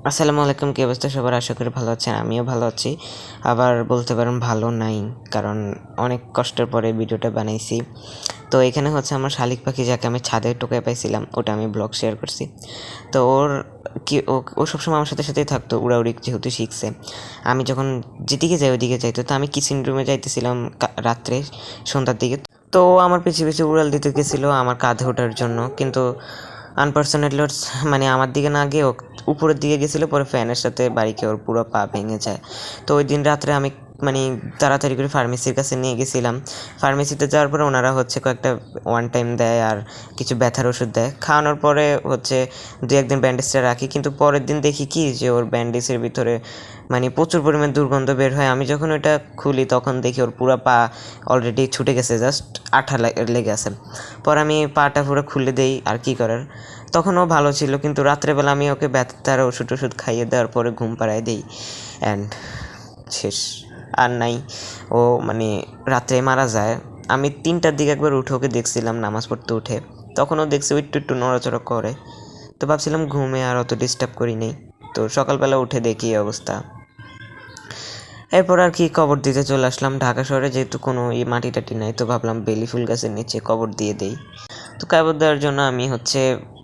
আসসালামু আলাইকুম, কি অবস্থা সবার? আশা করি ভালো আছেন। আমিও ভালো আছি, আবার বলতে পারেন ভালো নাই, কারণ অনেক কষ্টের পরে ভিডিওটা বানাইছি। তো এখানে হচ্ছে আমার শালিক পাখি, যাকে আমি ছাদে টোকায় পাইছিলাম, ওটা আমি ব্লগ শেয়ার করছি। তো ওর কি ও সবসময় আমার সাথে সাথেই থাকতো, উড়াউড়ি যেহেতু শিখছে। আমি যখন যেদিকে যাই ওইদিকে যাইতো। তো আমি কিচেন রুমে যাইতেছিলাম রাত্রে, সন্ধ্যার দিকে। তো ও আমার পিছিয়ে পিছিয়ে উড়াল দিতে গেছিলো আমার কাঁধে ওঠার জন্য, কিন্তু আনফর্চুনেটলি মানে আমার দিকে না গিয়ে উপরের দিকে গেছিলো, পরে ফ্যানের সাথে বাড়ি খেয়ে ওর পুরো পা ভেঙে যায়। তো ওই দিন রাত্রে আমি মানে তাড়াতাড়ি করে ফার্মেসির কাছে নিয়ে গেছিলাম। ফার্মেসিতে যাওয়ার পরে ওনারা হচ্ছে কয়েকটা ওয়ান টাইম দেয় আর কিছু ব্যথার ওষুধ দেয়। খাওয়ানোর পরে হচ্ছে 2-1 দিন ব্যান্ডেজটা রাখি, কিন্তু পরের দিন দেখি কি যে ওর ব্যান্ডেজের ভিতরে মানে প্রচুর পরিমাণ দুর্গন্ধ বের হয়। আমি যখন ওইটা খুলি তখন দেখি ওর পুরো পা অলরেডি ছুটে গেছে, জাস্ট আঠা লেগে আছে। পরে আমি পাটা পুরো খুলে দেই, আর কি করার। তখনও ভালো ছিল, কিন্তু রাত্রেবেলা আমি ওকে ব্যথার ওষুধ খাইয়ে দেওয়ার পরে ঘুম পাড়ায় দিই, অ্যান্ড শেষ। আর নাই, ও মানে রাত্রে মারা যায়। আমি 3টার দিকে একবার উঠে ওকে দেখছিলাম নামাজ পড়তে উঠে, তখনও দেখছি একটু একটু নড়াচড়া করে। তো ভাবছিলাম ঘুমে আর অত ডিস্টার্ব করি নেই। তো সকালবেলা উঠে দেখি এই অবস্থা। এরপর আর কি কবর দিতে চলে আসলাম ঢাকা শহরে, যেহেতু কোনো মাটি টাটি নাই, তো ভাবলাম বেলি ফুল গাছের নিচে কবর দিয়ে দেই। তো কবর দেওয়ার জন্য আমি হচ্ছে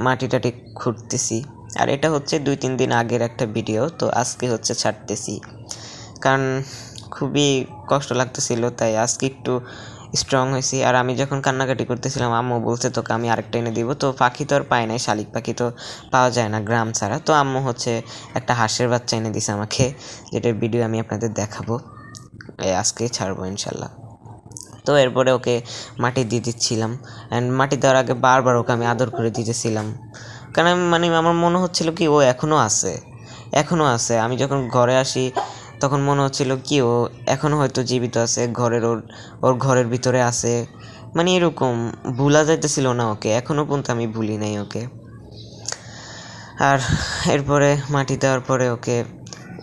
মাটি টাটি খুঁড়তেছি। আর এটা হচ্ছে 2-3 দিন আগের একটা ভিডিও, তো আজকে হচ্ছে ছাড়তেছি, কারণ খুবই কষ্ট লাগতেছিল, তাই আজকে একটু স্ট্রং হয়েছি। আর আমি যখন কান্নাকাটি করতেছিলাম, আম্মু বলছে তোকে আমি আরেকটা এনে দিব। তো পাখি তো আর পাই নাই, শালিক পাখি তো পাওয়া যায় না গ্রাম ছাড়া। তো আম্মু হচ্ছে একটা হাঁসের বাচ্চা এনে দিছে আমাকে, যেটার ভিডিও আমি আপনাদের দেখাবো, আজকে ছাড়বো ইনশাল্লাহ। তো এরপরে ওকে মাটি দিয়ে দিচ্ছিলাম, অ্যান্ড মাটি দেওয়ার আগে বারবার ওকে আমি আদর করে দিতেছিলাম, কারণ মানে আমার মনে হচ্ছিল কি ও এখনও আছে। আমি যখন ঘরে আসি তখন মনে হচ্ছিল কি ও এখনও হয়তো জীবিত আছে, ওর ঘরের ভিতরে আছে, মানে এরকম ভুলা যাইতেছিল না ওকে, এখনও পর্যন্ত আমি ভুলি নাই ওকে। আর এরপরে মাটি দেওয়ার পরে ওকে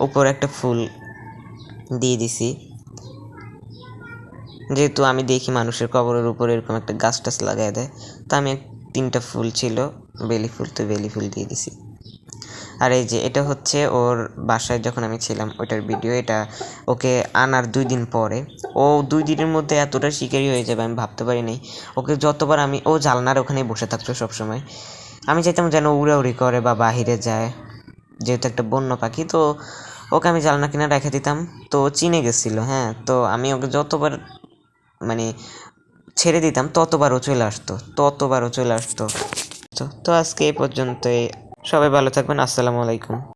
উপরে একটা ফুল দিয়ে দিছি, যেহেতু আমি দেখি মানুষের কবরের উপরে এরকম একটা গাছ টাছ লাগাই দেয়। তো আমি 3টা ফুল ছিল বেলি ফুল, তো বেলি ফুল দিয়ে দিছি। আর এই যে এটা হচ্ছে ওর বাসায় যখন আমি ছিলাম ওইটার ভিডিও। এটা ওকে আনার 2 দিন পরে। ও 2 দিনের মধ্যে এতটা শিকারি হয়ে যাবে আমি ভাবতে পারি নাই। ওকে যতবার ও জানলার ওখানে বসে থাকতো সবসময়। আমি চাইতাম যেন উড়াউড়ি করে বা বাহিরে যায়, যেহেতু একটা বন্য পাখি। তো ওকে আমি জানলা কিনা রেখে দিতাম, তো চিনে গেছিলো। হ্যাঁ, তো আমি ওকে যতবার মানে ছেড়ে দিতাম ততবারও চলে আসতো। তো আজকে এই পর্যন্তই। সবাই ভালো থাকবেন। আসসালামু আলাইকুম।